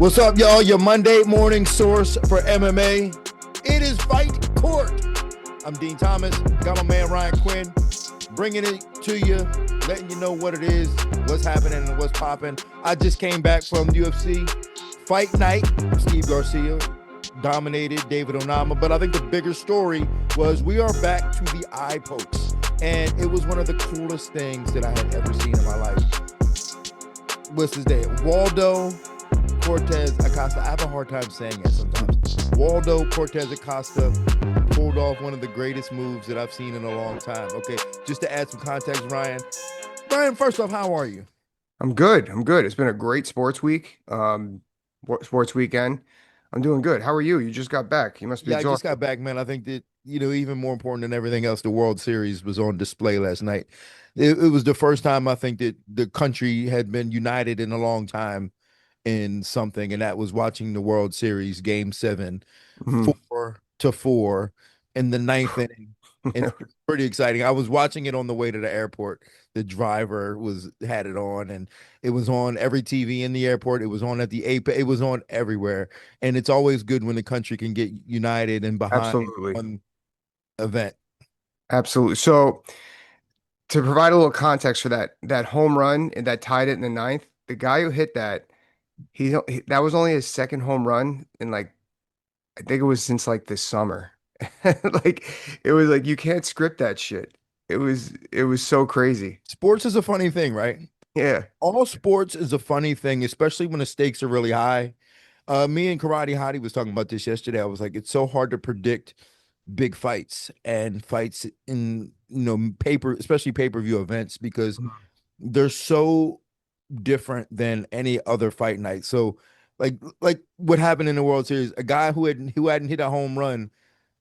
What's up, y'all? Your Monday morning source for MMA. It is Fight Court. I'm Dean Thomas. Got my man Ryan Quinn bringing it to you, letting you know what it is, what's happening, and what's popping. I just came back from UFC Fight Night. Steve Garcia dominated David Onama, but I think the bigger story was we are back to the eye pokes, and it was one of the coolest things that I had ever seen in my life. What's his name? Waldo Cortez Acosta. I have a hard time saying it sometimes. Waldo Cortez Acosta pulled off one of the greatest moves that I've seen in a long time. Okay, just to add some context, Ryan. Ryan, first off, how are you? I'm good. It's been a great sports week, sports weekend. I'm doing good. How are you? You just got back. You must be Yeah, I just exhausted. got back, man. I think that, even more important than everything else, the World Series was on display last night. It was the first time I think that the country had been united in a long time in something, and that was watching the World Series Game 7, Mhm. 4-4 in the ninth inning. And it was pretty exciting. I was watching it on the way to the airport. The driver had it on, and it was on every TV in the airport. It was on at the APEC. It was on everywhere. And it's always good when the country can get united and behind Absolutely. one event. Absolutely. So to provide a little context for that home run and that tied it in the ninth, the guy who hit that, that was only his second home run in like I think it was since like this summer. Like it was like you can't script that shit. It was so crazy. Sports is a funny thing, right? Yeah. All sports is a funny thing, especially when the stakes are really high. Me and Karate Hottie was talking about this yesterday. I was like, it's so hard to predict big fights and fights in paper, especially pay-per-view events, because they're so different than any other fight night. So like what happened in the World Series, a guy who hadn't hit a home run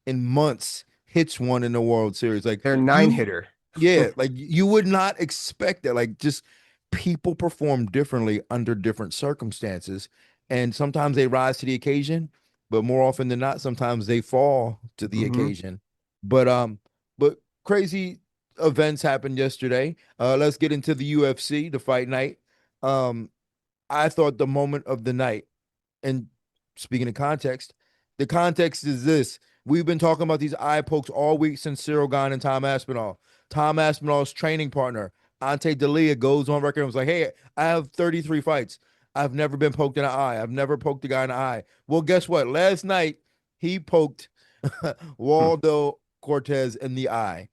in months hits one in the World Series. Like They're nine you hitter. yeah, like you would not expect that. Like just people perform differently under different circumstances. And sometimes they rise to the occasion, but more often than not, sometimes they fall to the Hmm. occasion. But crazy events happened yesterday. Let's get into the UFC, the fight night. Um, I thought the moment of the night, and speaking of context, the context is this. We've been talking about these eye pokes all week since Cyril Gane and Tom Aspinall. Tom Aspinall's training partner, Ante Delia, goes on record and was like, hey, I have 33 fights. I've never been poked in the eye. I've never poked a guy in the eye. Well, guess what? Last night, he poked Waldo Cortez in the eye.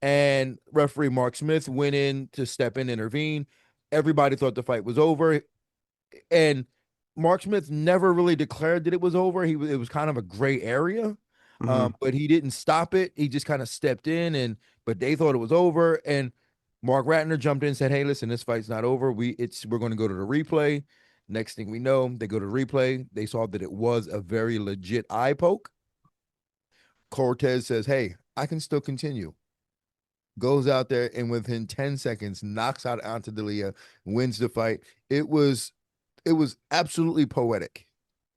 And referee Mark Smith went in to step in, intervene. Everybody thought the fight was over. And Mark Smith never really declared that it was over. It was kind of a gray area, Hmm. but he didn't stop it. He just kind of stepped in, and but they thought it was over. And Mark Ratner jumped in and said, "Hey, listen, this fight's not over. We're going to go to the replay." Next thing we know, they go to replay. They saw that it was a very legit eye poke. Cortez says, "Hey, I can still continue." Goes out there and within 10 seconds knocks out Antadelia, wins the fight. It was absolutely poetic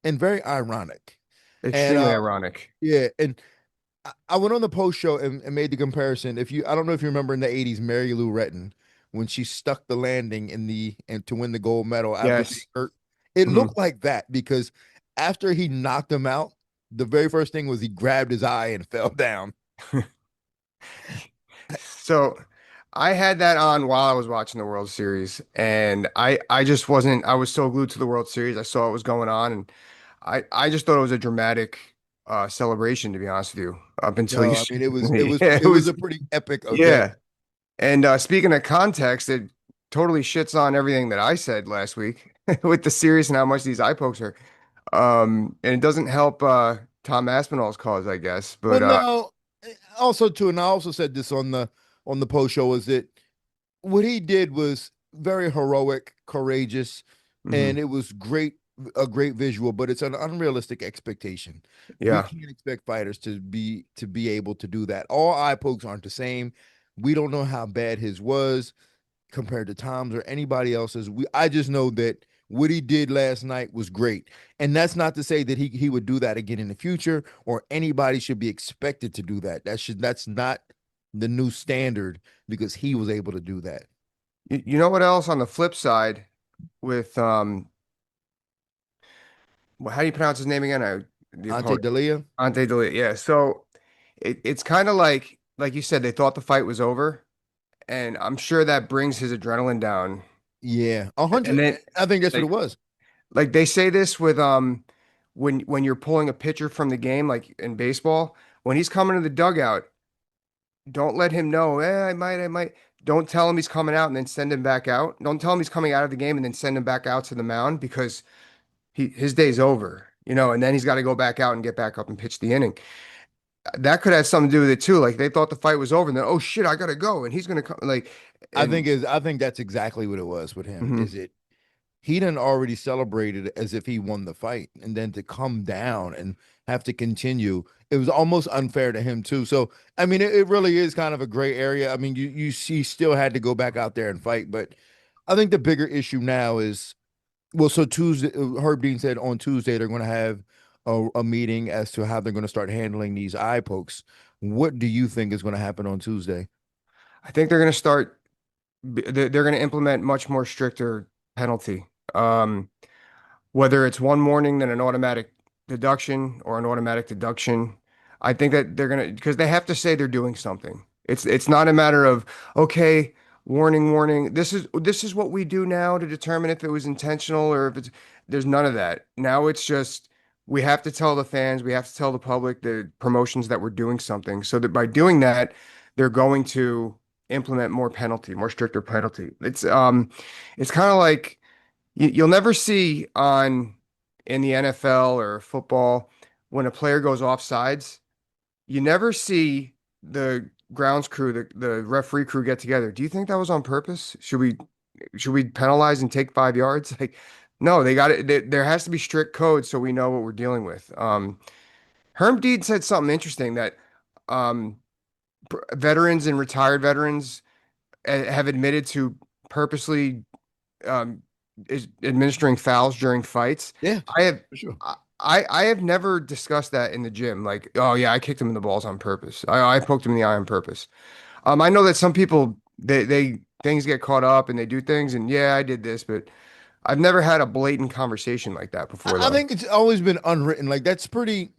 and very ironic. And Extremely ironic. yeah, and I went on the post show and made the comparison. I don't know if you remember in the 80s, Mary Lou Retton, when she stuck the landing and to win the gold medal after being Yes. hurt. It Hmm. looked like that because after he knocked him out, the very first thing was he grabbed his eye and fell down. So I had that on while I was watching the World Series, and I just wasn't. I was so glued to the World Series. I saw what was going on, and I just thought it was a dramatic celebration, to be honest with you. Up until you, No, I mean it was it was yeah, it it was was, a pretty epic event. yeah. And speaking of context, it totally shits on everything that I said last week with the series and how much these eye pokes are. And it doesn't help Tom Aspinall's cause, I guess. Well, But no, also too, and I also said this on the post show, is that what he did was very heroic, courageous, mhm, and it was a great visual, but it's an unrealistic expectation. We yeah. can't expect fighters to be able to do that. All eye pokes aren't the same. We don't know how bad his was compared to Tom's or anybody else's. I just know that what he did last night was great. And that's not to say that he would do that again in the future or anybody should be expected to do that. That's not the new standard because he was able to do that. You know what else on the flip side with how do you pronounce his name again? The Ante opponent, Dalia. Ante Delija. Yeah. So it's kind of like you said, they thought the fight was over, and I'm sure that brings his adrenaline down. Yeah, 100. And then I think that's what it like was. like they say this with when you're pulling a pitcher from the game, like in baseball, when he's coming to the dugout, don't let him know, I might. Don't tell him he's coming out and then send him back out. Don't tell him he's coming out of the game and then send him back out to the mound because his day's over, and then he's got to go back out and get back up and pitch the inning. That could have something to do with it too. Like they thought the fight was over, and then oh shit, I gotta go, and he's gonna come. And I think that's exactly what it was with him. mhm. Is it he done already celebrated as if he won the fight, and then to come down and have to continue, it was almost unfair to him too. So I mean, it really is kind of a gray area. I mean, you see, still had to go back out there and fight, but I think the bigger issue now is well, so Tuesday, Herb Dean said on Tuesday they're going to have a meeting as to how they're going to start handling these eye pokes. What do you think is going to happen on Tuesday? I think they're gonna start. They're gonna implement much more stricter penalty. Whether it's one warning, then an automatic deduction or an automatic deduction. I think that they're gonna because they have to say they're doing something. It's not a matter of okay, warning, warning. This is what we do now to determine if it was intentional or if it's there's none of that. Now it's just we have to tell the fans, we have to tell the public, the promotions that we're doing something. So that by doing that, they're going to implement more penalty, more stricter penalty. It's kind of like you'll never see on in the NFL or football when a player goes off sides, you never see the grounds crew, the referee crew get together. Do you think that was on purpose? Should we penalize and take 5 yards? Like, no, they got it. There has to be strict code so we know what we're dealing with. Herm Deed said something interesting that um, veterans and retired veterans have admitted to purposely um, is administering fouls during fights. Yeah, I have for sure. I have never discussed that in the gym. Like, oh yeah, I kicked him in the balls on purpose. I poked him in the eye on purpose. I know that some people they things get caught up and they do things and yeah, I did this, but I've never had a blatant conversation like that before I though. think it's always been unwritten. Like that's pretty.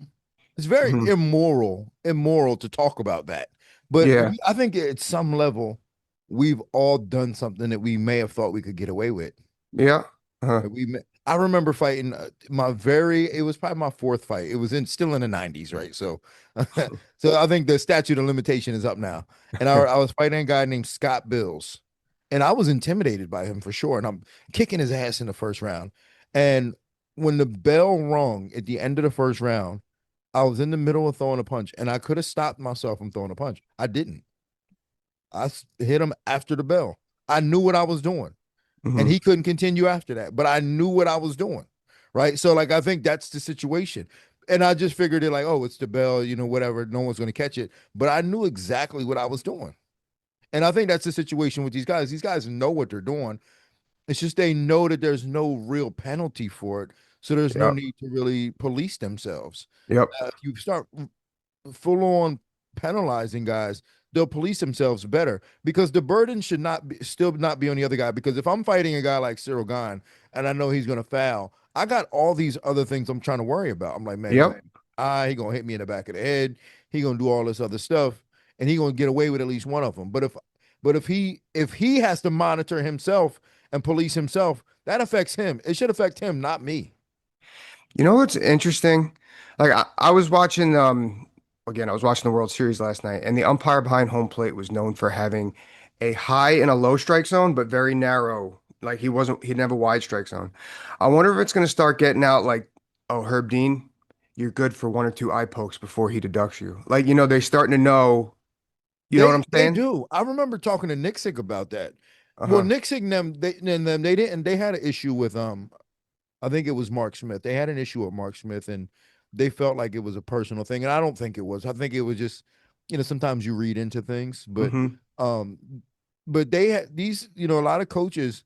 It's very Mhm. immoral to talk about that. But Yeah. I think at some level, we've all done something that we may have thought we could get away with. Yeah. Uh-huh. Like, I remember fighting my very, it was probably my fourth fight. It was still in the 90s, right? So, so I think the statute of limitation is up now. And I was fighting a guy named Scott Bills, and I was intimidated by him for sure. And I'm kicking his ass in the first round. And when the bell rung at the end of the first round, I was in the middle of throwing a punch, and I could have stopped myself from throwing a punch. I didn't. Hit him after the bell. I knew what I was doing, and Mhm. he couldn't continue after that. But I knew what I was doing, right? So like I think that's the situation, and I just figured it like, oh, it's the bell, whatever. No one's going to catch it, but I knew exactly what I was doing, and I think that's the situation with these guys. These guys know what they're doing. It's just they know that there's no real penalty for it, so there's no Yep. need to really police themselves. Yep. If you start full on penalizing guys, they'll police themselves better because the burden should not be still not be on the other guy. Because if I'm fighting a guy like Cyril Gahn and I know he's gonna foul, I got all these other things I'm trying to worry about. I'm like, man, he gonna Yep. he gonna hit me in the back of the head, he gonna do all this other stuff, and he gonna get away with at least one of them. But if he has to monitor himself and police himself, that affects him. It should affect him, not me. You know what's interesting? Like I was watching again, I was watching the World Series last night, and the umpire behind home plate was known for having a high and a low strike zone, but very narrow. Like he didn't have a wide strike zone. I wonder if it's gonna start getting out like, oh, Herb Dean, you're good for one or two eye pokes before he deducts you. Like, they're starting to know, you know what I'm They saying? do. I remember talking to Nixick about that. Well, Uh-huh. Nixick and them they didn't they had an issue with I think it was Mark Smith. They had an issue with Mark Smith and they felt like it was a personal thing. And I don't think it was. I think it was just, sometimes you read into things, Hmm. um but they had these, a lot of coaches,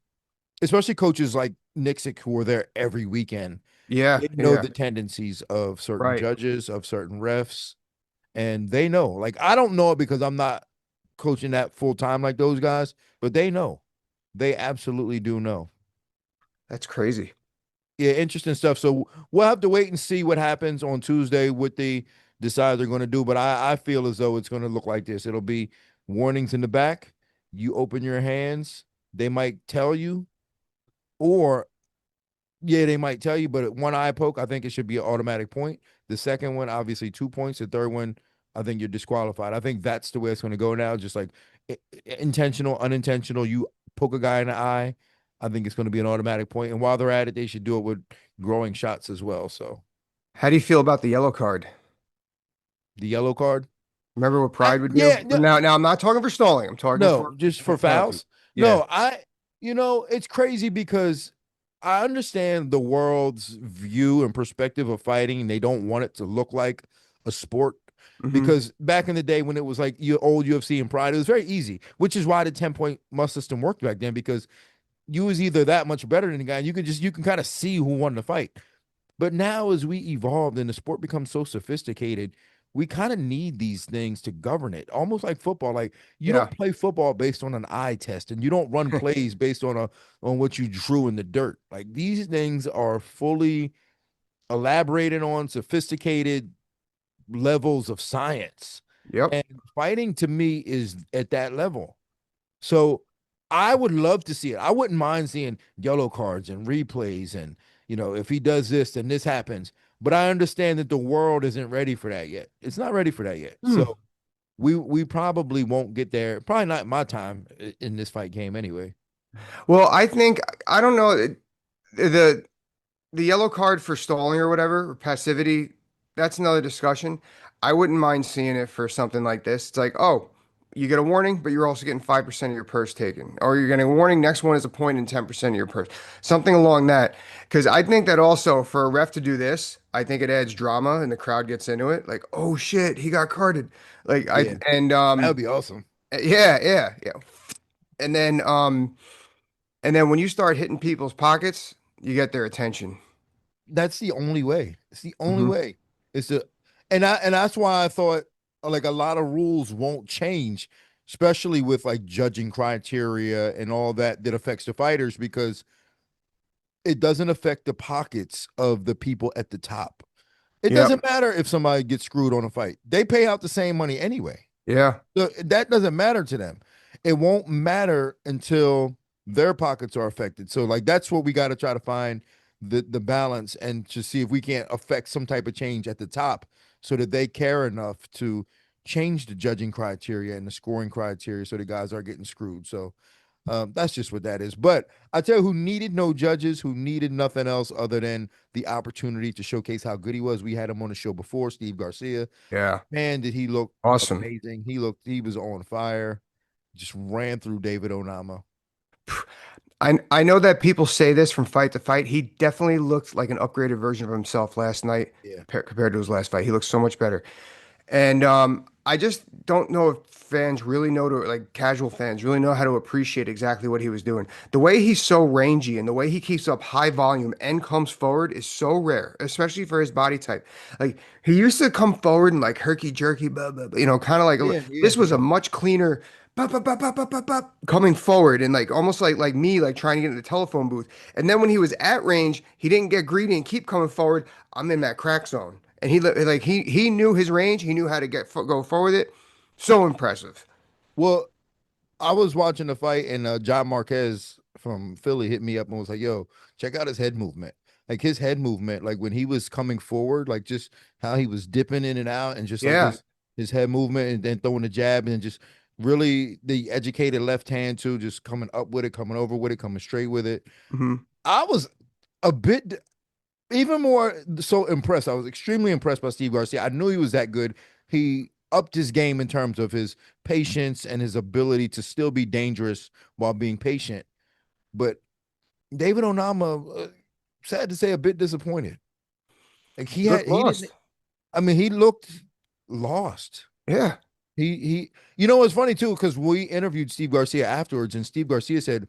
especially coaches like Nixick who were there every weekend, Yeah, they know yeah. the tendencies of certain Right. judges, of certain refs, and they know. Like I don't know it because I'm not coaching that full time like those guys, but they know. They absolutely do know. That's crazy. Yeah, interesting stuff. So we'll have to wait and see what happens on Tuesday, what they decide they're going to do. But I feel as though it's going to look like this. It'll be warnings in the back. You open your hands. They might tell you, or yeah, they might tell you, but one eye poke, I think it should be an automatic point. The second one, obviously 2 points. The third one, I think you're disqualified. I think that's the way it's going to go now. Just like intentional, unintentional, you poke a guy in the eye, I think it's going to be an automatic point. And while they're at it, they should do it with growing shots as well. So How do you feel about the yellow card? the yellow card, Remember what I Pride would do? yeah, no, Now I'm not talking for stalling. I'm talking no, just for for penalty. fouls. Yeah. No, it's crazy because I understand the world's view and perspective of fighting, and they don't want it to look like a sport. Hmm. Because back in the day when it was like your old UFC and Pride, it was very easy, which is why the 10 point must system worked back then because you was either that much better than the guy, and you can kind of see who won the fight. But now, as we evolved and the sport becomes so sophisticated, we kind of need these things to govern it. Almost like football. Like you Yeah. don't play football based on an eye test, and you don't run plays based on what you drew in the dirt. Like these things are fully elaborated on, sophisticated levels of science. Yep. And fighting to me is at that level. So I would love to see it. I wouldn't mind seeing yellow cards and replays and if he does this, then this happens. But I understand that the world isn't ready for that yet. It's not ready for that yet. Hmm. So we probably won't get there. Probably not my time in this fight game anyway. Well, I think I don't know the the yellow card for stalling or whatever, or passivity, that's another discussion. I wouldn't mind seeing it for something like this. It's like, oh, you get a warning, but you're also getting 5% of your purse taken. Or you're getting a warning, next one is a point and 10% of your purse. Something along that. Because I think that also for a ref to do this, I think it adds drama and the crowd gets into it. Like, oh shit, he got carded. Like I Yeah, and that would be awesome. yeah. And then when you start hitting people's pockets, you get their attention. That's the only way. It's the only Hmm. way. It's a and that's why I thought like a lot of rules won't change, especially with like judging criteria and all that affects the fighters because it doesn't affect the pockets of the people at the top. It doesn't Yep. matter if somebody gets screwed on a fight. They pay out the same money anyway. Yeah. So that doesn't matter to them. It won't matter until their pockets are affected. So like that's what we got to try to find the balance and to see if we can't affect some type of change at the top so that they care enough to change the judging criteria and the scoring criteria so the guys are getting screwed. So that's just what that is. But I tell you who needed no judges, who needed nothing else other than the opportunity to showcase how good he was. We had him on the show before, Steve Garcia. Yeah. Man, did he look Awesome. amazing. He was on fire. Just ran through David Onama. I know that people say this from fight to fight. He definitely looked like an upgraded version of himself last night Yeah. compared to his last fight. He looks so much better. And I just don't know if fans really know to, like casual fans, really know how to appreciate exactly what he was doing. The way he's so rangy and the way he keeps up high volume and comes forward is so rare, especially for his body type. Like he used to come forward and like herky jerky, blah, blah, blah, kind of like Yeah, yeah, this was a yeah. much cleaner. Bop, bop, bop, bop, bop, bop, bop, coming forward and like almost like me like trying to get in the telephone booth. And then when he was at range, he didn't get greedy and keep coming forward. I'm in that crack zone. And he knew his range. He knew how to go forward with it. So impressive. Well, I was watching the fight and John Marquez from Philly hit me up and was like, yo, check out his head movement. Like his head movement, like when he was coming forward, like just how he was dipping in and out and just like Yeah. his head movement and then throwing the jab and just really the educated left hand too, just coming up with it, coming over with it, coming straight with it. Hmm. I was a bit even more so impressed. I was extremely impressed by Steve Garcia. I knew he was that good. He upped his game in terms of his patience and his ability to still be dangerous while being patient. But David Onama, sad to say, a bit disappointed. Like He looked he didn't. lost. I mean, he looked lost. Yeah. It's funny too because we interviewed Steve Garcia afterwards, and Steve Garcia said,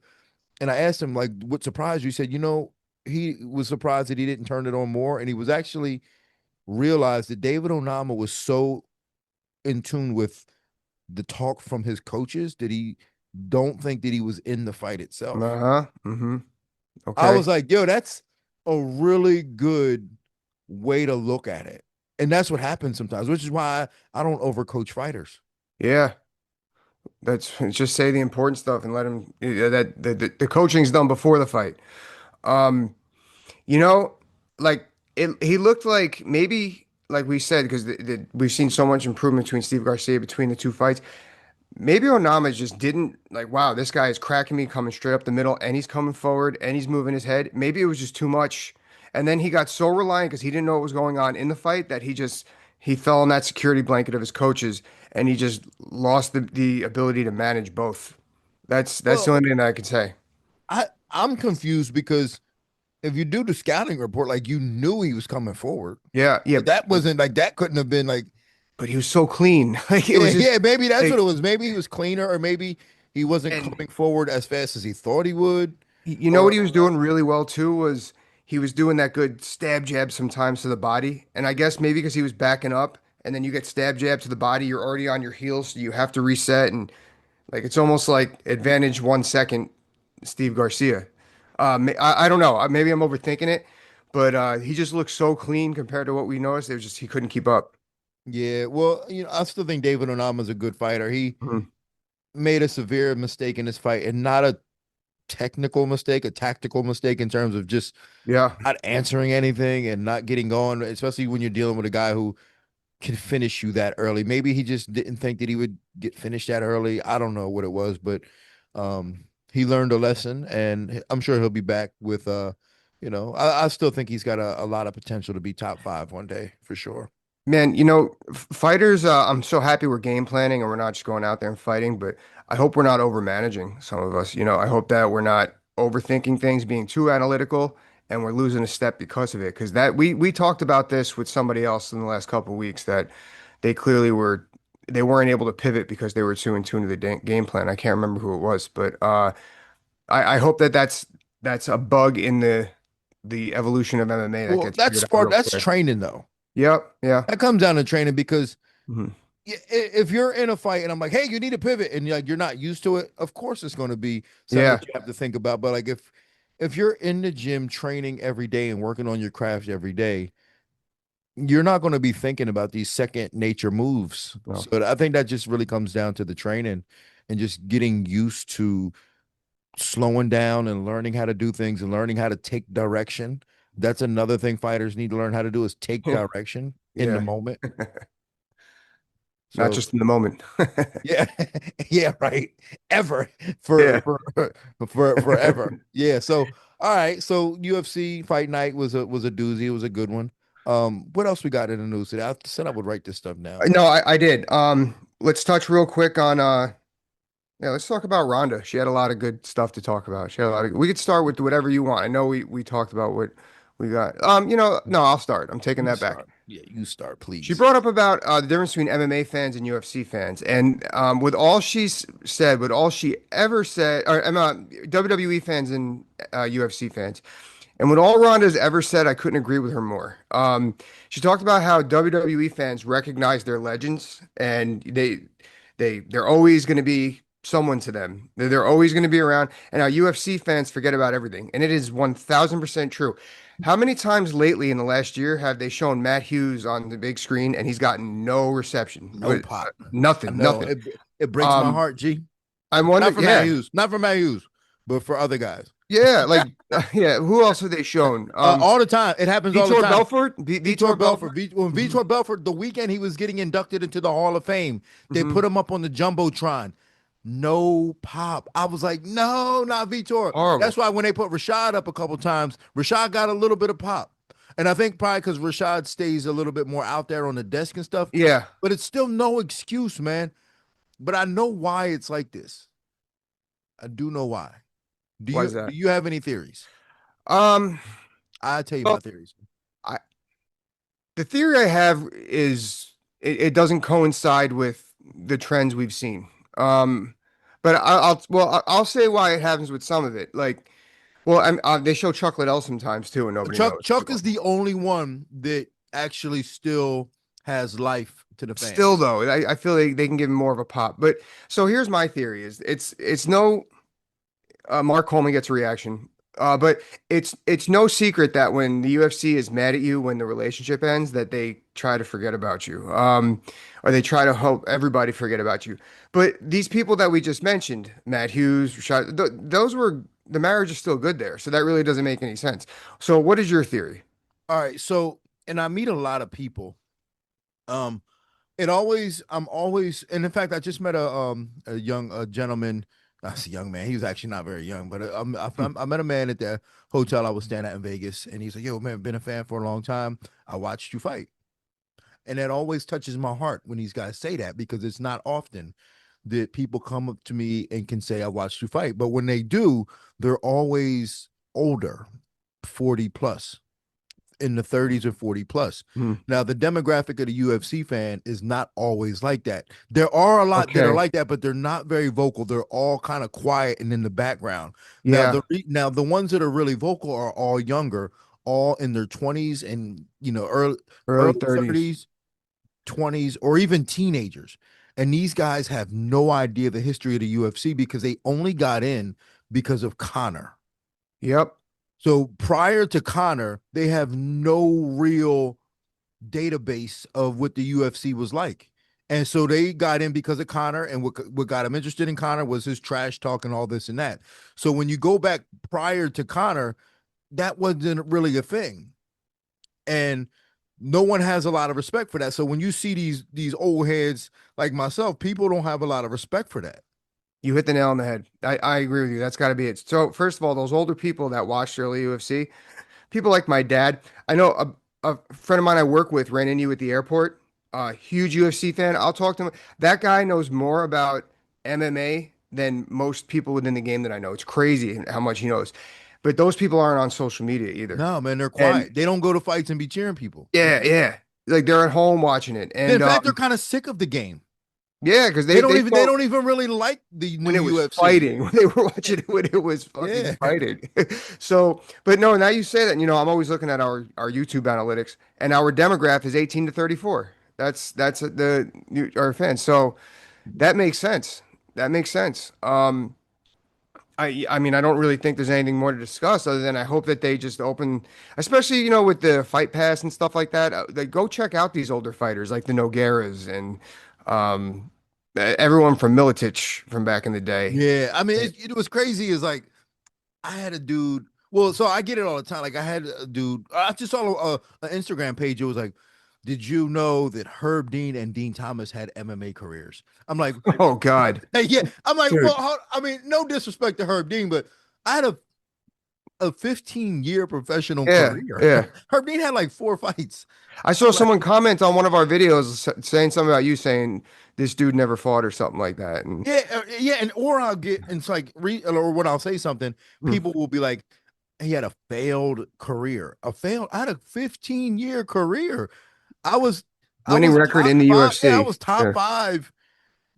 and I asked him like, what surprised you? He said, he was surprised that he didn't turn it on more, and he was actually realized that David Onama was so in tune with the talk from his coaches that he don't think that he was in the fight itself. Uh-huh. Hmm. I Okay. was like, yo, that's a really good way to look at it. And that's what happens sometimes, which is why I don't overcoach fighters. Yeah, that's just say the important stuff and let him that the coaching's done before the fight. Um, you know, like he looked like maybe like we said because we've seen so much improvement between Steve Garcia between the two fights. Maybe Onama just didn't like, wow, this guy is cracking me coming straight up the middle and he's coming forward and he's moving his head. Maybe it was just too much. And then he got so reliant because he didn't know what was going on in the fight that he fell in that security blanket of his coaches and he just lost the ability to manage both. That's the Well, only thing that I can say. I'm confused because if you do the scouting report, like you knew he was coming forward. Yeah, yeah, Like that wasn't like that couldn't have been like but he was so clean. Like it yeah, was just yeah, maybe that's what like it was. Maybe he was cleaner, or maybe he wasn't and coming forward as fast as he thought he would. you know what Or he was doing really well too was he was doing that good stab jab sometimes to the body. And I guess maybe because he was backing up and then you get stab jab to the body, you're already on your heels, so you have to reset and like it's almost like advantage 1 second Steve Garcia. I don't know. Maybe I'm overthinking it, but he just looks so clean compared to what we noticed. It was just he couldn't keep up. yeah, well, I still think David Onama's a good fighter. He Mhm. made a severe mistake in this fight, and not a technical mistake, a tactical mistake in terms of just Yeah. not answering anything and not getting going, especially when you're dealing with a guy who can finish you that early. Maybe he just didn't think that he would get finished that early. I don't know what it was, but he learned a lesson, and I'm sure he'll be back with I still think he's got a lot of potential to be top five one day for sure. Man, fighters, I'm so happy we're game planning and we're not just going out there and fighting, but I hope we're not over managing some of us. I hope that we're not overthinking things, being too analytical, and we're losing a step because of it. Because that we talked about this with somebody else in the last couple of weeks that they clearly they weren't able to pivot because they were too in tune to the game plan. I can't remember who it was, but I hope that that's a bug in the evolution of MMA that Well, gets that's figured out part. real That's quick. training though. Yep, yeah. That comes down to training because Mhm. if you're in a fight and I'm like, hey, you need to pivot, and you're not used to it, of course it's going to be something Yeah. that you have to think about. But like if you're in the gym training every day and working on your craft every day, you're not going to be thinking about these second nature moves. No. So I think that just really comes down to the training and just getting used to slowing down and learning how to do things and learning how to take direction. That's another thing fighters need to learn how to do is take direction in the Yeah. moment. Not So just in the moment. yeah, yeah, right. Ever Yeah. for forever. Yeah. So all right. So UFC Fight Night was a doozy. It was a good one. What else we got in the news today? I said I would write this stuff down. No, I did. Let's touch real quick on yeah, let's talk about Ronda. She had a lot of good stuff to talk about. She had a lot of we could start with whatever you want. I know we talked about what we got. No, I'll start. I'm taking You that back. start. Yeah, you start, She please. brought up about the difference between MMA fans and UFC fans, and with all she's said, with all she ever said, or WWE fans and UFC fans, and with all Ronda's ever said, I couldn't agree with her more. She talked about how WWE fans recognize their legends, and they're always going to be someone to them. They're always going to be around, and how UFC fans forget about everything, and it is 1,000% true. How many times lately in the last year have they shown Matt Hughes on the big screen and he's gotten no reception? No pop. I Nothing, know nothing. it breaks my Um, heart, G. I Not wonder, for Matt yeah, Hughes, not for Matt Hughes, but for other guys. yeah, like, yeah. Who else have they shown? All the time. It happens all the Vitor time. Belfort, Vitor Vitor Belfort. Belfort. When Mhm. Vitor Belfort, the weekend he was getting inducted into the Hall of Fame, they put Mhm. him up on the Jumbotron. No pop. I was like, no, not Vitor. That's Horrible. why when they put Rashad up a couple times, Rashad got a little bit of pop. And I think probably because Rashad stays a little bit more out there on the desk and stuff, Yeah. but it's still no excuse, man. But I know why it's like this. I do know why. Do Why you is do that? you have any theories? Um, I'll tell you well, my theories. I the theory I have is it doesn't coincide with the trends we've seen. But I'll say why it happens with some of it. Like, well, they show Chuck Liddell sometimes too, and nobody Chuck knows. Chuck is the only one that actually still has life to the Still fans. though, I feel they can give him more of a pop. But so here's my theory: is it's no Mark Coleman gets a reaction. But it's no secret that when the UFC is mad at you when the relationship ends, that they try to forget about you, or they try to hope everybody forget about you. But these people that we just mentioned, Matt Hughes, Rashad, those were the marriage is still good there, so that really doesn't make any sense. So, what is your theory? All right, so and I meet a lot of people. Um, I'm always, and in fact, I just met a young gentleman. That's a young man. He was actually not very young, but I met a man at the hotel I was staying at in Vegas, and he's like, "Yo, man, been a fan for a long time. I watched you fight," and that always touches my heart when these guys say that because it's not often that people come up to me and can say, "I watched you fight," but when they do, they're always older, 40 plus, in the 30s or 40 plus. Hmm. Now, the demographic of the UFC fan is not always like that. There are a lot that are Okay. like that, but they're not very vocal. They're all kind of quiet and in the background. Now, Yeah. the ones that are really vocal are all younger, all in their 20s and Early early 30s. 30s, 20s, or even teenagers. And these guys have no idea the history of the UFC because they only got in because of Conor. Yep. So prior to Conor, they have no real database of what the UFC was like. And so they got in because of Conor, and what got them interested in Conor was his trash talk and all this and that. So when you go back prior to Conor, that wasn't really a thing. And no one has a lot of respect for that. So when you see these old heads like myself, people don't have a lot of respect for that. You hit the nail on the head. I agree with you. That's got to be it. So, first of all, those older people that watched early UFC, people like my dad. I know a friend of mine I work with ran into you at the airport. Huge UFC fan. I'll talk to him. That guy knows more about MMA than most people within the game that I know. It's crazy how much he knows. But those people aren't on social media either. No, man, they're And quiet. They don't go to fights and be cheering people. yeah, yeah. Like they're at home watching it. In And fact, they're kind of sick of the game. yeah, because They don't they even they thought don't even really like the new when it was UFC. fighting, when they were watching it when it was fucking Yeah. fighting. So, but no, now you say that, I'm always looking at our YouTube analytics, and our demographic is 18 to 34. That's our fans. So that makes sense. That makes sense. I mean, I don't really think there's anything more to discuss other than I hope that they just open, especially, with the Fight Pass and stuff like that. Like, go check out these older fighters like the Nogueiras and um, everyone from Militich from back in the day. Yeah. I mean, it was crazy. Is like I had a dude. Well, so I get it all the time. Like I had a dude. I just saw an Instagram page. It was like, did you know that Herb Dean and Dean Thomas had MMA careers? I'm like, Oh God, hey, yeah. I'm like, well, dude. I mean, no disrespect to Herb Dean, but I had a 15-year professional Yeah, career. yeah. Herb Dean had like 4 fights. I saw someone comment on one of our videos saying something about you saying this dude never fought or something like that. And Yeah, yeah, and or I'll get and it's like or when I'll say something, hmm. people will be like, he had a failed career. I had a 15-year career. I was I Winning was record top in the five. Yeah, I UFC. was top Yeah. five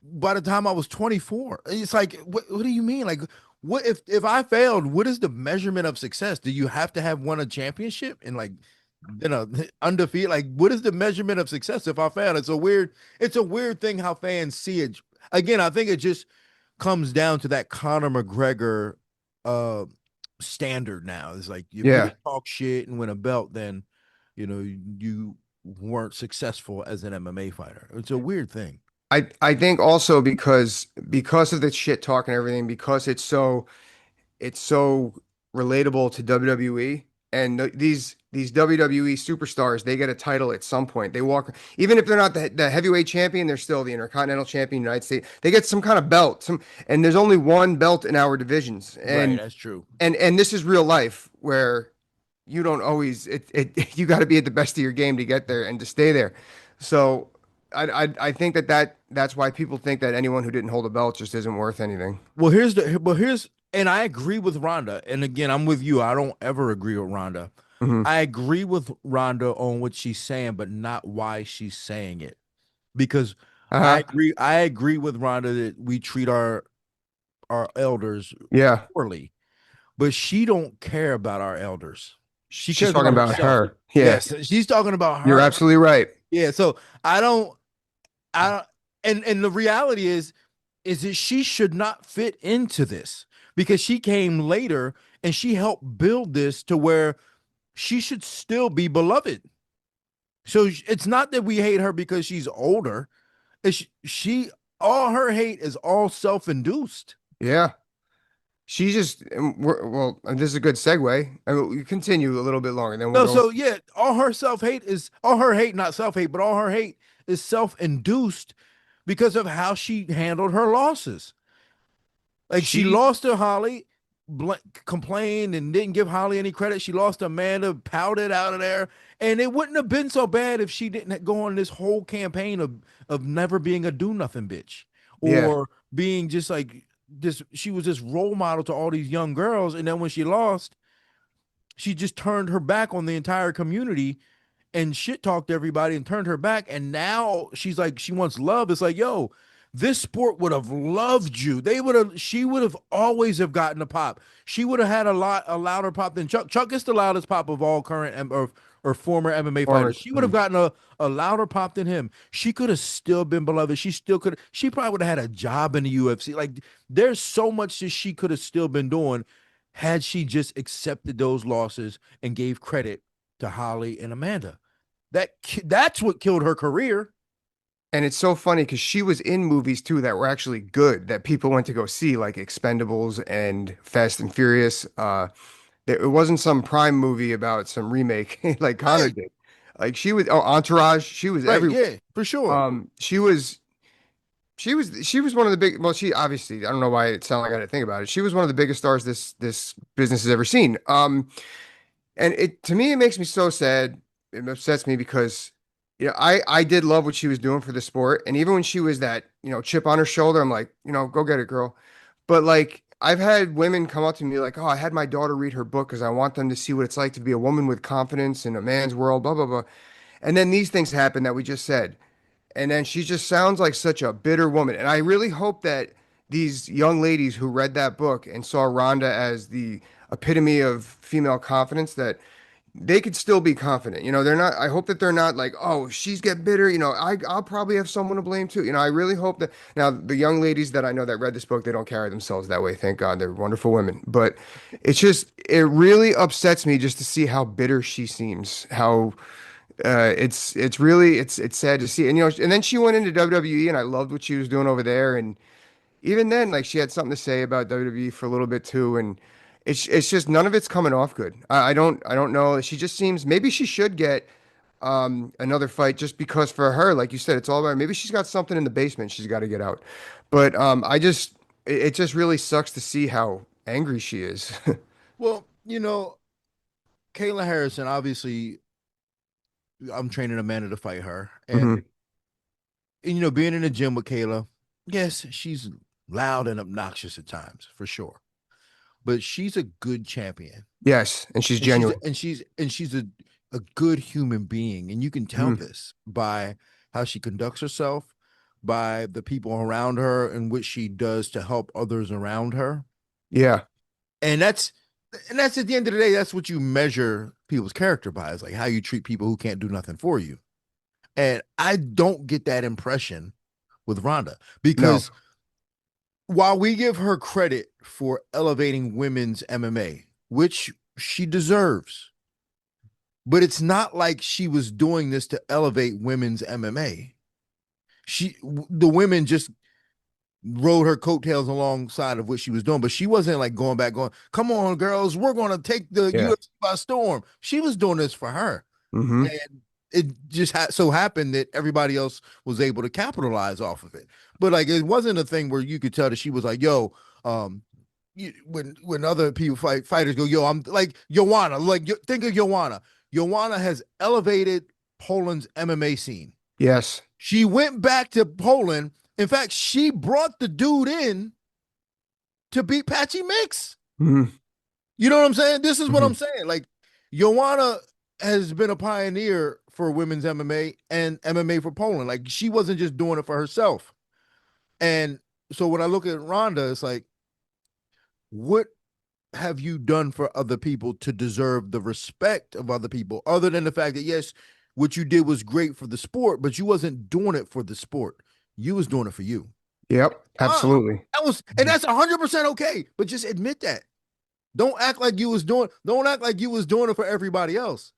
by the time I was 24. It's like, what do you mean? Like, what if I failed, what is the measurement of success? Do you have to have won a championship and like undefeated? Like, what is the measurement of success if I failed? It's a weird thing how fans see it. Again, I think it just comes down to that Conor McGregor uh standard now. It's like if you Yeah. didn't talk shit and win a belt, then you weren't successful as an MMA fighter. It's a weird thing. I think also because of the shit talk and everything, because it's so relatable to WWE and these WWE superstars, they get a title at some point. They walk, even if they're not the heavyweight champion, they're still the Intercontinental champion, United States. They get some kind of belt. And there's only one belt in our divisions. Right, And that's true. and this is real life where you don't always you got to be at the best of your game to get there and to stay there. So I think that's why people think that anyone who didn't hold a belt just isn't worth anything. Well, here's and I agree with Ronda. And again, I'm with you. I don't ever agree with Ronda. Hmm. I agree with Ronda on what she's saying, but not why she's saying it. Because Uh-huh. I agree with Ronda that we treat our elders Yeah. poorly, but she don't care about our elders. She She's cares talking about about herself. her. Yeah. Yes, she's talking about You're her. absolutely right. Yeah, so I don't, and the reality is that she should not fit into this because she came later and she helped build this to where she should still be beloved. So it's not that we hate her because she's older. It's she all her hate is all self-induced. Yeah. She just, well, and this is a good segue. I mean, we continue a little bit longer, then we'll No, go. so yeah, all her self-hate is all her hate, not self-hate, but all her hate is self-induced because of how she handled her losses. Like she She, lost to Holly, complained and didn't give Holly any credit. She lost to Amanda, pouted out of there, and it wouldn't have been so bad if she didn't go on this whole campaign of never being a do nothing bitch yeah. or being just like this. She was this role model to all these young girls, and then when she lost, she just turned her back on the entire community and shit talked everybody and turned her back. And now she's like, she wants love. It's like, yo, this sport would have loved you. She would have always have gotten a pop. She would have had a louder pop than Chuck. Chuck is the loudest pop of all current or former MMA fighters. Farmers. She would have gotten a louder pop than him. She could have still been beloved. She still could. She probably would have had a job in the UFC. Like there's so much that she could have still been doing had she just accepted those losses and gave credit to Holly and Amanda. That's what killed her career. And it's so funny because she was in movies too that were actually good that people went to go see, like Expendables and Fast and Furious. It wasn't some Prime movie about some remake like Connor Right, did. Like she was, oh, Entourage, she was right, everywhere. yeah, for sure. She was one of the big, well, she obviously, I don't know why it sounded like I had to think about it. She was one of the biggest stars this business has ever seen. And it to me it makes me so sad. It upsets me because I did love what she was doing for the sport, and even when she was that chip on her shoulder, I'm like, go get it, girl. But like I've had women come up to me like, oh, I had my daughter read her book because I want them to see what it's like to be a woman with confidence in a man's world, blah blah blah. And then these things happen that we just said, and then she just sounds like such a bitter woman. And I really hope that these young ladies who read that book and saw Rhonda as the epitome of female confidence that they could still be confident. They're not, I hope that they're not like, oh, she's get bitter. I'll probably have someone to blame too. I really hope that now the young ladies that I know that read this book, they don't carry themselves that way. Thank God. They're wonderful women. But it really upsets me just to see how bitter she seems, how, it's really, it's sad to see. And then she went into WWE and I loved what she was doing over there. And even then, like she had something to say about WWE for a little bit too, and it's just none of it's coming off good. I don't know. She just seems maybe she should get another fight just because for her, like you said, it's all about maybe she's got something in the basement she's got to get out. But it just really sucks to see how angry she is. Well, Kayla Harrison, obviously, I'm training Amanda to fight her. And, hmm being in the gym with Kayla, yes, she's loud and obnoxious at times, for sure. But she's a good champion. Yes, and she's And she's genuine. a, and she's a good human being. And you can tell hmm this by how she conducts herself, by the people around her and what she does to help others around her. Yeah. And that's at the end of the day, that's what you measure people's character by, is like how you treat people who can't do nothing for you. And I don't get that impression with Ronda No. because while we give her credit for elevating women's MMA, which she deserves, but it's not like she was doing this to elevate women's MMA. The women just rode her coattails alongside of what she was doing, but she wasn't like going, come on, girls, we're going to take the Yeah. UFC by storm. She was doing this for her. hmm And it just so happened that everybody else was able to capitalize off of it. But like, it wasn't a thing where you could tell that she was like, yo, when other people fighters go, yo, I'm like Joanna, like think of Joanna. Joanna has elevated Poland's MMA scene. Yes. She went back to Poland. In fact, she brought the dude in to beat Patchy Mix. hmm You know what I'm saying? This is what hmm I'm saying. Like, Joanna has been a pioneer for women's MMA and MMA for Poland. Like, she wasn't just doing it for herself. And so when I look at Ronda, it's like, what have you done for other people to deserve the respect of other people, other than the fact that, yes, what you did was great for the sport, but you wasn't doing it for the sport. You was doing it for you. Yep. Fine. Absolutely. And that's 100% okay. But just admit that. Don't act like you was doing. Don't act like you was doing it for everybody else.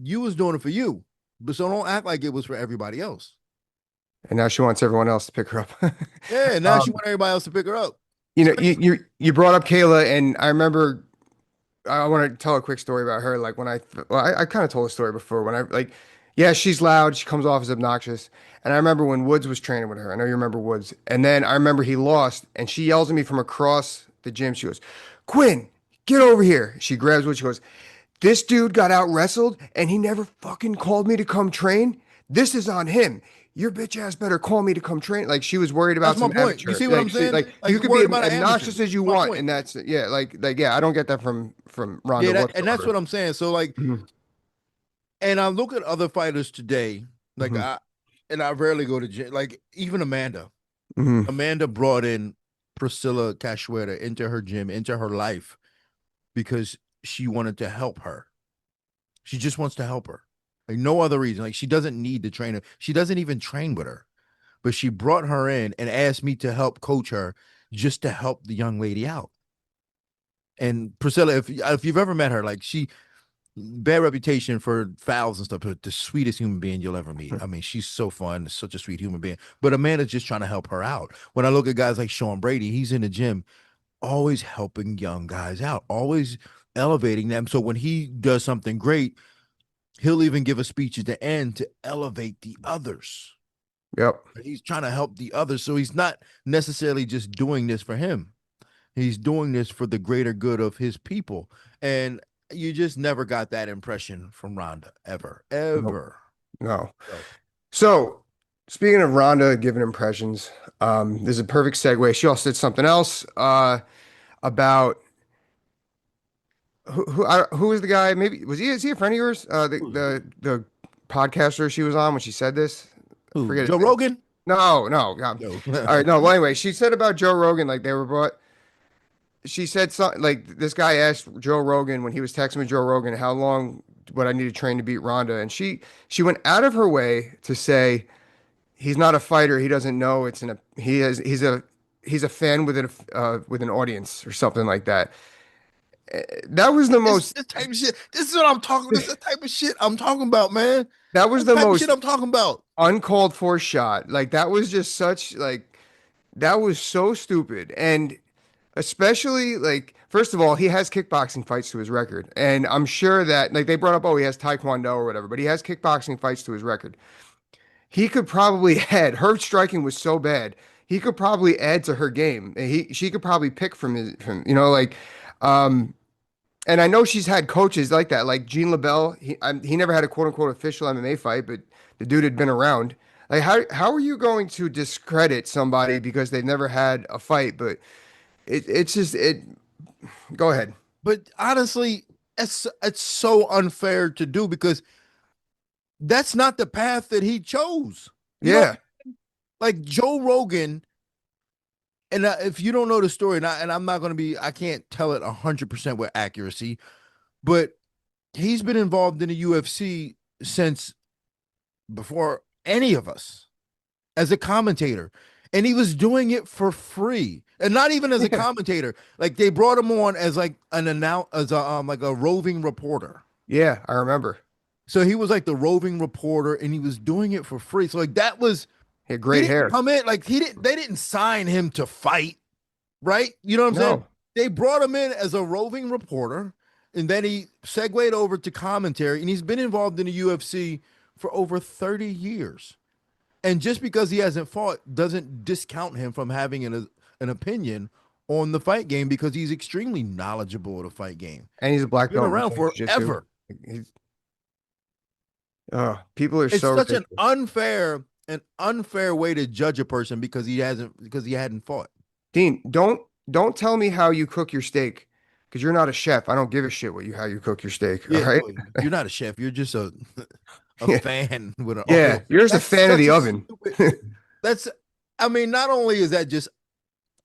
You was doing it for you, but so don't act like it was for everybody else. And now she wants everyone else to pick her up. Yeah, now she Um, want everybody else to pick her up. you It's know, crazy. you brought up Kayla, and I remember I want to tell a quick story about her. Like when well, I kind of told a story before when I like, yeah, she's loud. She comes off as obnoxious. And I remember when Woods was training with her. I know you remember Woods. And then I remember he lost, and she yells at me from across the gym. She goes, "Quinn, get over here." She grabs Woods. She goes, "This dude got out wrestled, and he never fucking called me to come train. This is on him. Your bitch ass better call me to come train." Like she was worried That's about my some point. You amateur. see what I'm Like she, saying? like Like you you could be worried about an amateur. obnoxious as you My want, point. and that's yeah, yeah. I don't get that from Ronda Yeah, and that's whatsoever. what I'm saying. So like, Mhm. and I look at other fighters today, like Mhm. I rarely go to gym. Like even Amanda. Mhm. Amanda brought in Priscilla Cachoeira into her gym, into her life because she wanted to help her. She just wants to help her. Like no other reason. Like she doesn't need the trainer. She doesn't even train with her. But she brought her in and asked me to help coach her just to help the young lady out. And Priscilla, if you've ever met her, like she bad reputation for fouls and stuff, but the sweetest human being you'll ever meet. I mean, she's so fun, such a sweet human being. But Amanda's just trying to help her out. When I look at guys like Sean Brady, he's in the gym, always helping young guys out, always elevating them. So when he does something great, he'll even give a speech at the end to elevate the others. Yep. He's trying to help the others. So he's not necessarily just doing this for him. He's doing this for the greater good of his people. And you just never got that impression from Ronda ever, No. ever. No. So, So speaking of Ronda giving impressions, this is a perfect segue. She also said something else about who was the guy? Maybe was he is he a friend of yours? The podcaster she was on when she said this. I who? forget his Joe name. Rogan? No, no. No. All right, no. Well, anyway, she said about Joe Rogan, like they were brought. She said something like this guy asked Joe Rogan when he was texting with Joe Rogan how long would I need to train to beat Ronda, and she went out of her way to say he's not a fighter. He doesn't know it's an he's a fan with an audience or something like that. That was the This most this type of shit. This is what I'm talking. This is the type of shit I'm talking about, man. that was That's the the type of shit most I'm talking about. uncalled for shot. Like that was just such like that was so stupid. And especially like first of all, he has kickboxing fights to his record. And I'm sure that like they brought up, oh, he has Taekwondo or whatever, but he has kickboxing fights to his record. He could probably add her striking was so bad. He could probably add to her game. She could probably pick from like um and I know she's had coaches like that, like Gene LaBelle. He never had a quote unquote official MMA fight, but the dude had been around. Like how are you going to discredit somebody because they've never had a fight? But it's just it. Go ahead. But honestly, it's so unfair to do because that's not the path that he chose. You know, Yeah, like Joe Rogan, and if you don't know the story, and I'm not going to be, I can't tell it 100% with accuracy, but he's been involved in the UFC since before any of us as a commentator. And he was doing it for free. And not even as a yeah, commentator. Like they brought him on as like as a like a roving reporter. yeah. I remember. So he was like the roving reporter and he was doing it for free. So like that was He had he great didn't hair. come in like he didn't they didn't sign him to fight, right? You know what I'm saying? No, They brought him in as a roving reporter and then he segued over to commentary and he's been involved in the UFC for over 30 years. And just because he hasn't fought doesn't discount him from having an opinion on the fight game because he's extremely knowledgeable of the fight game. and he's a He's black been belt in around Brazilian jiu-jitsu. forever. He's people are It's so such ridiculous. an unfair way to judge a person because he hadn't fought. Dean, don't tell me how you cook your steak because you're not a chef. I don't give a shit what you how you cook your steak. All Yeah, right. well, you're not a chef. You're just a Yeah, fan with an yeah. oil. You're just a That's fan of such the a oven. stupid. That's I mean, not only is that just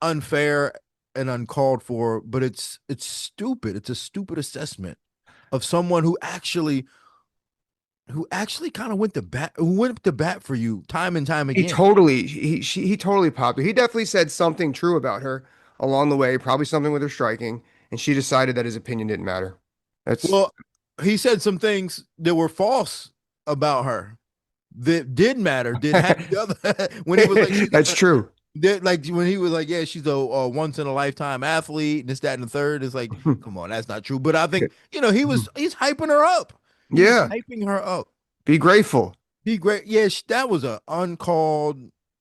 unfair and uncalled for, but it's stupid. It's a stupid assessment of someone who actually kind of went to bat for you time and time He again. totally he totally popped her. He definitely said something true about her along the way, probably something with her striking. and she decided that his opinion didn't matter. That's Well, he said some things that were false about her that did matter, did have the other when he was like she's that's true. like when he was like, yeah, she's a once in a lifetime athlete, and this, that, and the third. It's like, come on, that's not true. But I think he's hyping her up. He was Yeah, hyping her up. be grateful. Be great. Yeah, that was a uncalled,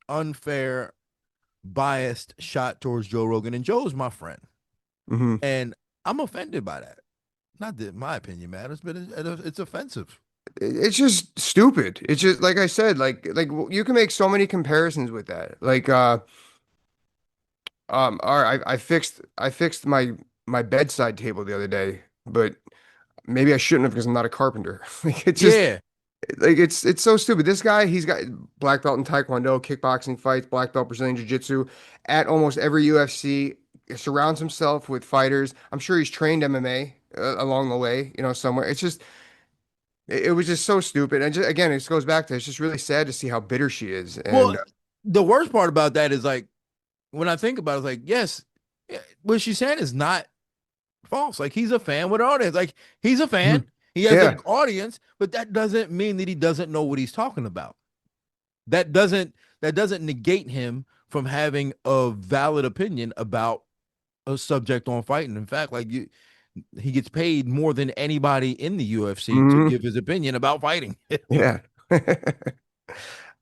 unfair, biased shot towards Joe Rogan, and Joe's my friend, Hmm. and I'm offended by that. Not that my opinion matters, but it's offensive. It's just stupid. It's just like I said, you can make so many comparisons with that. All right, I fixed my bedside table the other day, but maybe I shouldn't have because I'm not a carpenter. Like it's just Yeah. like it's so stupid. This guy, he's got black belt in Taekwondo, kickboxing fights, black belt Brazilian Jiu-Jitsu at almost every UFC. Surrounds himself with fighters. I'm sure he's trained MMA along the way, somewhere. It's just it was just so stupid. And just again, it goes back to it's just really sad to see how bitter she is. Well, And the worst part about that is like when I think about it, it's like, yes, what she's saying is not false. Like he's a fan with an audience. Like he's a fan. Mhm. He has Yeah. an audience, but that doesn't mean that he doesn't know what he's talking about. That doesn't that doesn't negate him from having a valid opinion about a subject on fighting. In fact, he gets paid more than anybody in the UFC to Hmm. give his opinion about fighting. Yeah.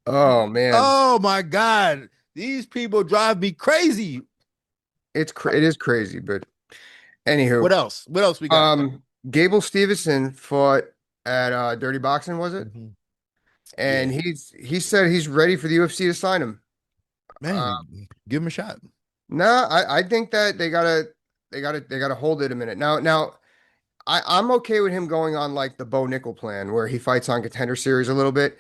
Oh man. Oh my God. These people drive me crazy. It is crazy, but anywho, What else? What else we got? Gable Steveson fought at Dirty Boxing, was it? Mhm. And Yeah, he said he's ready for the UFC to sign him. Uh, man, give him a shot. no, I think that they gotta hold it a minute. Now I'm okay with him going on like the Bo Nickel plan where he fights on Contender Series a little bit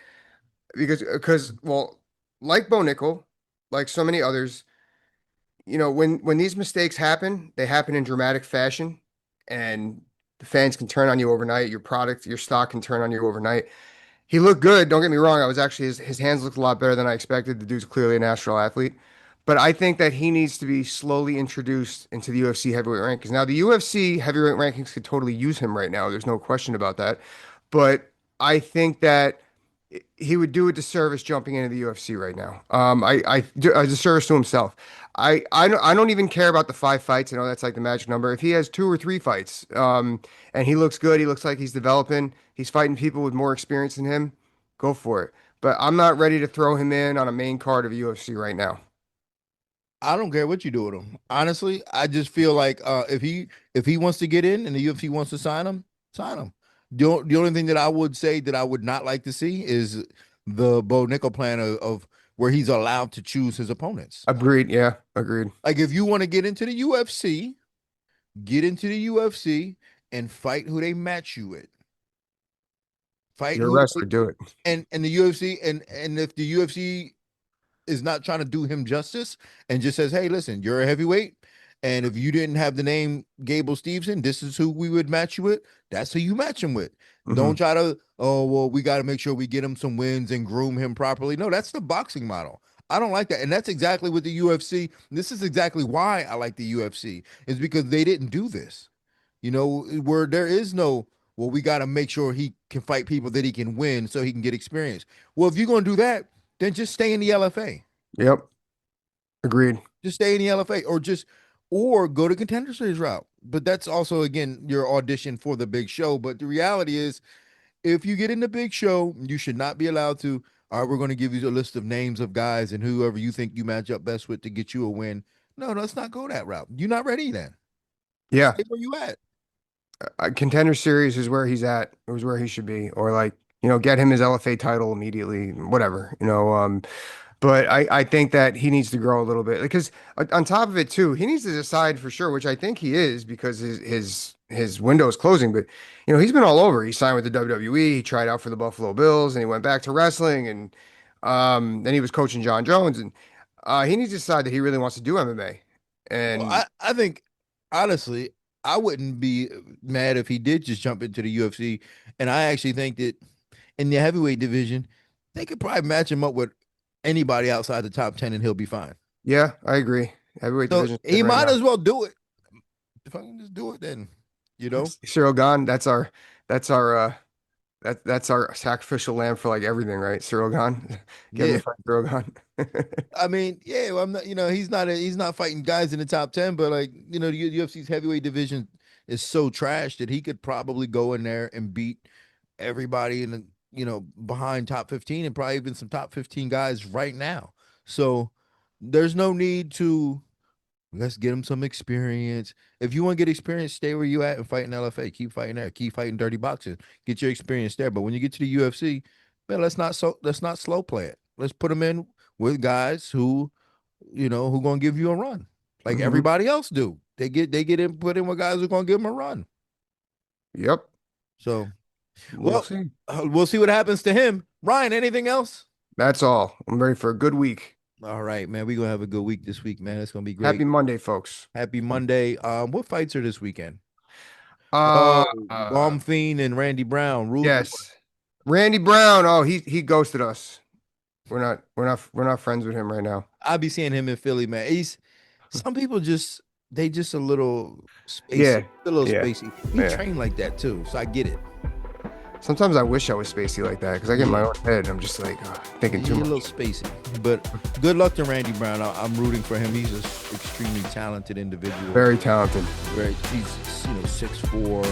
because well, like Bo Nickel, like so many others, when these mistakes happen, they happen in dramatic fashion, and the fans can turn on you overnight. Your product, your stock can turn on you overnight. He looked good. Don't get me wrong. I was actually his hands looked a lot better than I expected. The dude's clearly a natural athlete. But I think that he needs to be slowly introduced into the UFC heavyweight rankings. Now, the UFC heavyweight rankings could totally use him right now. There's no question about that. But I think that he would do a disservice jumping into the UFC right now. I do a disservice to himself. I don't even care about the 5 fights. I know that's like the magic number. If he has 2 or 3 fights, and he looks good, he looks like he's developing, he's fighting people with more experience than him, go for it. But I'm not ready to throw him in on a main card of UFC right now. I don't care what you do with him. Honestly, I just feel like if he wants to get in and the UFC wants to sign him, sign him. The only thing that I would say that I would not like to see is the Bo Nickel plan of where he's allowed to choose his opponents. Agreed. Yeah, agreed. Like if you want to get into the UFC, get into the UFC and fight who they match you with. Fight You're a who wrestler. Do it. and the UFC and if the UFC is not trying to do him justice and just says, "Hey, listen, you're a heavyweight, and if you didn't have the name Gable Steveson, this is who we would match you with. That's who you match him with. Hmm. Don't try to, oh, well, we got to make sure we get him some wins and groom him properly. No, that's the boxing model. I don't like that, and that's exactly what the UFC. This is exactly why I like the UFC is because they didn't do this. Where there is no. Well, we got to make sure he can fight people that he can win so he can get experience. Well, if you're going to do that, then just stay in the LFA. Yep. Agreed. Just stay in the LFA or go to contender series route. But that's also again your audition for the big show. But the reality is if you get in the big show, you should not be allowed to. All right, we're going to give you a list of names of guys and whoever you think you match up best with to get you a win. No, let's not go that route. You're not ready then. Yeah. Stay where you at. Contender series is where he's at. It was where he should be, or like get him his LFA title immediately, whatever. But I think that he needs to grow a little bit because on top of it too, he needs to decide for sure, which I think he is because his window is closing. But he's been all over. He signed with the WWE. He tried out for the Buffalo Bills, and he went back to wrestling, and then he was coaching John Jones, and he needs to decide that he really wants to do MMA. Well, And I think honestly, I wouldn't be mad if he did just jump into the UFC. And I actually think that in the heavyweight division, they could probably match him up with anybody outside the top 10 and he'll be fine. yeah, I agree. Heavyweight So division is thin he right might now. as well do it. fucking just do it then. You know? Cyril Gahn, that's our that's our sacrificial lamb for like everything, right? Cyril Gahn. Get him Yeah. to fight Cyril Gahn. I mean, yeah, well, I'm not, he's not fighting guys in the top 10, but like, the UFC's heavyweight division is so trash that he could probably go in there and beat everybody in the, behind top 15 and probably even some top 15 guys right now. So there's no need to let's get him some experience. If you want to get experience, stay where you at and fight in LFA. Keep fighting there. Keep fighting dirty boxing. Get your experience there. But when you get to the UFC, man, let's not slow play it. Let's put them in with guys who gonna give you a run, like Hmm. everybody else do. They get in put in with guys who gonna give them a run. Yep. So, We'll well, see. we'll see what happens to him. Ryan, anything else? That's all. I'm ready for a good week. All right, man. We're gonna have a good week this week, man. It's gonna be Happy great. Monday, folks. Happy Monday. What fights are this weekend? Uh, Oh, uh Bomb Fiend and Randy Brown, Rule of War. yes. Randy Brown. Oh, he ghosted us. We're not friends with him right now. I'll be seeing him in Philly, man. Some people they just a little spacey, Yeah. a little Yeah. spacey. He Yeah. trained like that too, so I get it. Sometimes I wish I was spacey like that because I get in Yeah, my own head. I'm just like thinking he's too a little much. spacey, but good luck to Randy Brown. I'm rooting for him. He's an extremely talented individual. Very talented. Right, he's 6'4".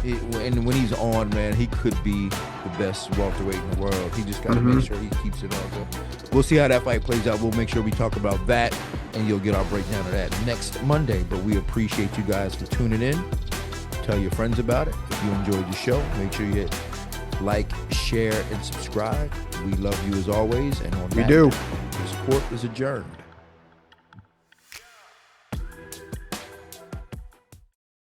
And when he's on, man, he could be the best welterweight in the world. He just got to Hmm. make sure he keeps it on. So we'll see how that fight plays out. We'll make sure we talk about that, and you'll get our breakdown of that next Monday. But we appreciate you guys for tuning in. Tell your friends about it. If you enjoyed the show, make sure you hit like, share, and subscribe. We love you as always. And on We that, do. this court is adjourned.